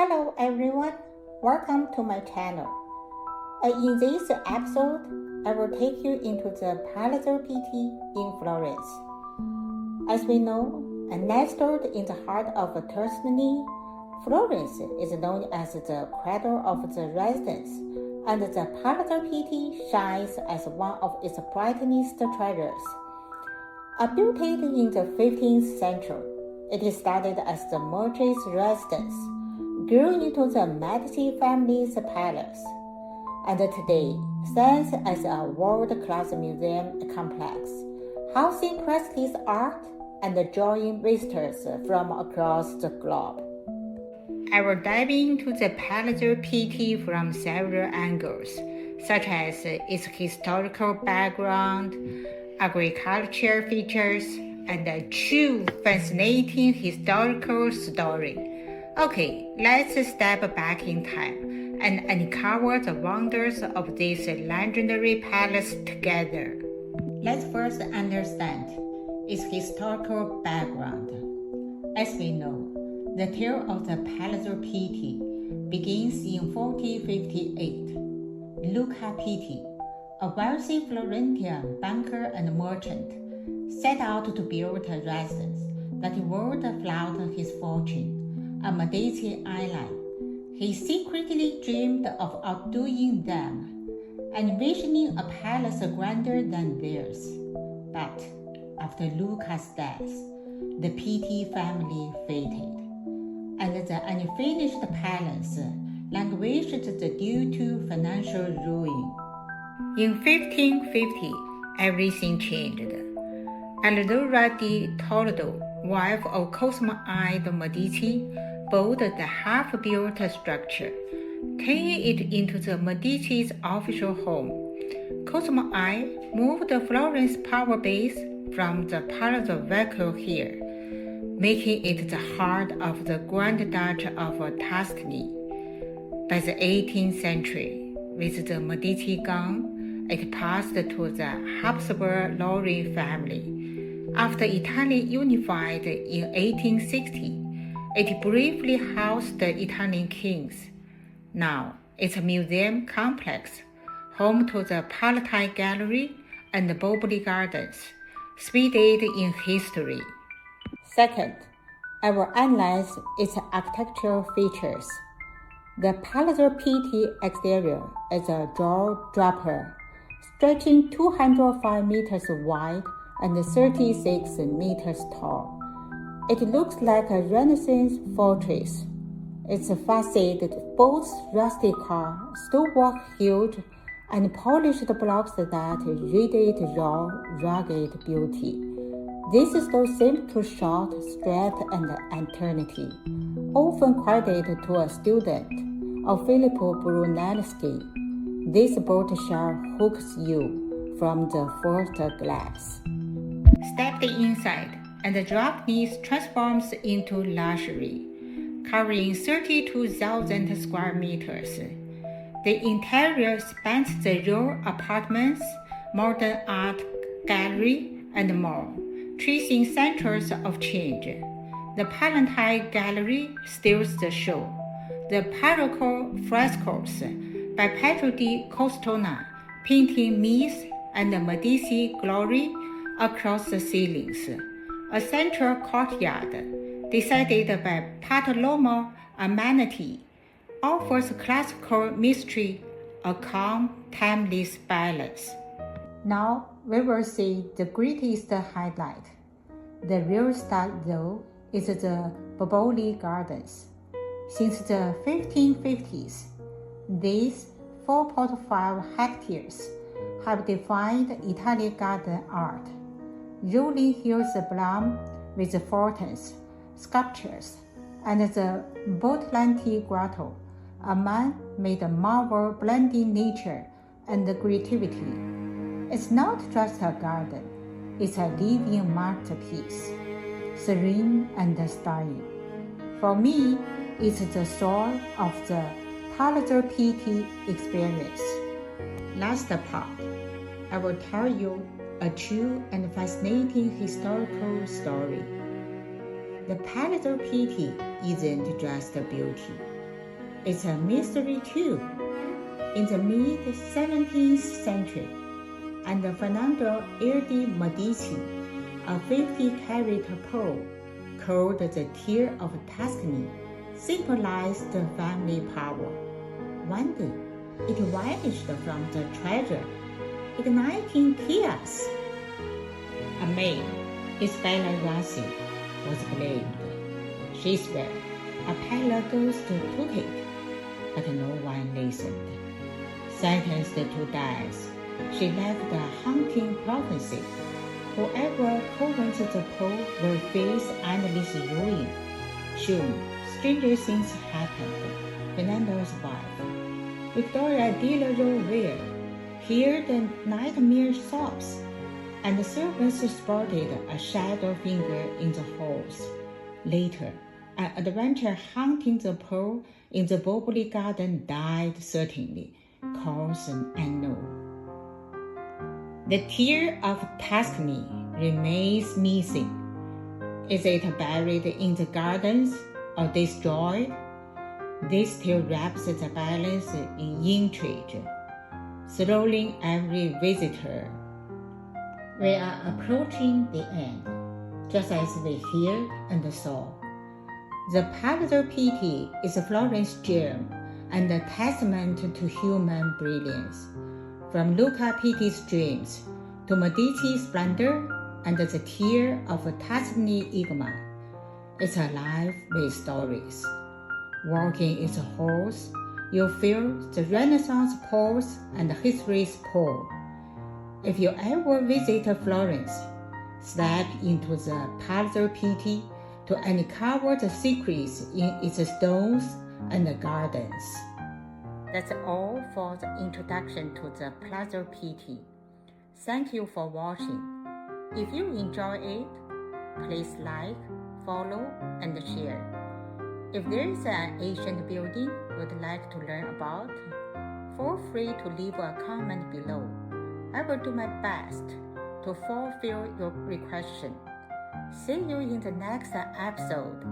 Hello everyone, welcome to my channel. In this episode, I will take you into the Palazzo Pitti in Florence. As we know, nestled in the heart of Tuscany, Florence is known as the cradle of the Renaissance, and the Palazzo Pitti shines as one of its brightest treasures. Built in the 15th century, it started as the merchant's residence, grew into the Medici family's palace, and today stands as a world-class museum complex, housing priceless art and drawing visitors from across the globe. I will dive into the Palazzo Pitti from several angles, such as its historical background, agricultural features, and a true fascinating historical story. Okay, let's step back in time and uncover the wonders of this legendary palace together. Let's first understand its historical background. As we know, the tale of the Palazzo Pitti begins in 1458. Luca Pitti, a wealthy Florentine banker and merchant, set out to build a residence that would flout his fortune, a Medici island. He secretly dreamed of outdoing them, envisioning a palace grander than theirs. But after Luca's death, the Pitti family faded, and the unfinished palace languished due to financial ruin. In 1550, everything changed. Eleonora di Toledo, wife of Cosimo I de' Medici, bought the half-built structure, turning it into the Medici's official home. Cosimo I moved Florence power base from the Palazzo Vecchio here, making it the heart of the Grand Duchy of Tuscany. By the 18th century, with the Medici gone, it passed to the Habsburg-Lorraine family. After Italy unified in 1860, it briefly housed the Italian kings. Now, it's a museum complex, home to the Palatine Gallery and the Boboli Gardens, steeped in history. Second, I will analyze its architectural features. The Palazzo Pitti exterior is a jaw-dropper, stretching 205 meters wide and 36 meters tall. It looks like a Renaissance fortress. Its facade boasts rustic stonework huge and polished blocks that radiate raw, rugged beauty. This stone seems to shout strength and eternity, often credited to a student of Filippo Brunelleschi. This boat shell hooks you from the first glance. Step inside, and the darkness transforms into luxury, covering 32,000 square meters. The interior spans the row apartments, modern art gallery, and more, tracing centuries of change. The Palatine Gallery steals the show. The parochial frescoes by Pietro di Costona painting myths and Medici glory across the ceilings. A central courtyard, decided by Bartolomeo Amenity, offers classical mystery, a calm, timeless balance. Now we will see the greatest highlight. The real star, though, is the Boboli Gardens. Since the 1550s, these 4.5 hectares have defined Italian garden art. Rolling hills bloom with fountains, sculptures, and the Botlanti Grotto, a man-made marvel blending nature and creativity. It's not just a garden, it's a living masterpiece, serene and stunning. For me, it's the soul of the Palazzo Pitti experience. Last part, I will tell you a true and fascinating historical story. The Palazzo Pitti isn't just a beauty, It's a mystery too. In the mid-17th century, and Fernando de' Medici, a 50-carat pearl called the Tear of Tuscany, symbolized the family power. One day, it vanished from the treasure, igniting chaos. A maid, Isabella Rossi, was blamed. She swore a pale ghost took it, but no one listened. Sentenced to death, she left a haunting prophecy. Whoever covers the pearl will face endless ruin. Soon, stranger things happened. Fernando's wife, Victoria de la Rovere, heard the nightmare sobs, and the servants spotted a shadow finger in the halls. Later, an adventurer hunting the pearl in the Boboli garden died suddenly, cause unknown. The Tear of Tuscany remains missing. Is it buried in the gardens or destroyed? This still wraps the palace in intrigue, thrilling every visitor. We are approaching the end, just as we heard and saw. The Palazzo Pitti is Florence's gem and a testament to human brilliance. From Luca Pitti's dreams to Medici's splendor and the Tear of Tuscany enigma, it's alive with stories. Walking its halls, you feel the Renaissance pulse and history's pull. If you ever visit Florence, step into the Palazzo Pitti to uncover the secrets in its stones and gardens. That's all for the introduction to the Palazzo Pitti. Thank you for watching. If you enjoy it, please like, follow, and share. If there is an ancient building you'd like to learn about, feel free to leave a comment below. I will do my best to fulfill your request. See you in the next episode.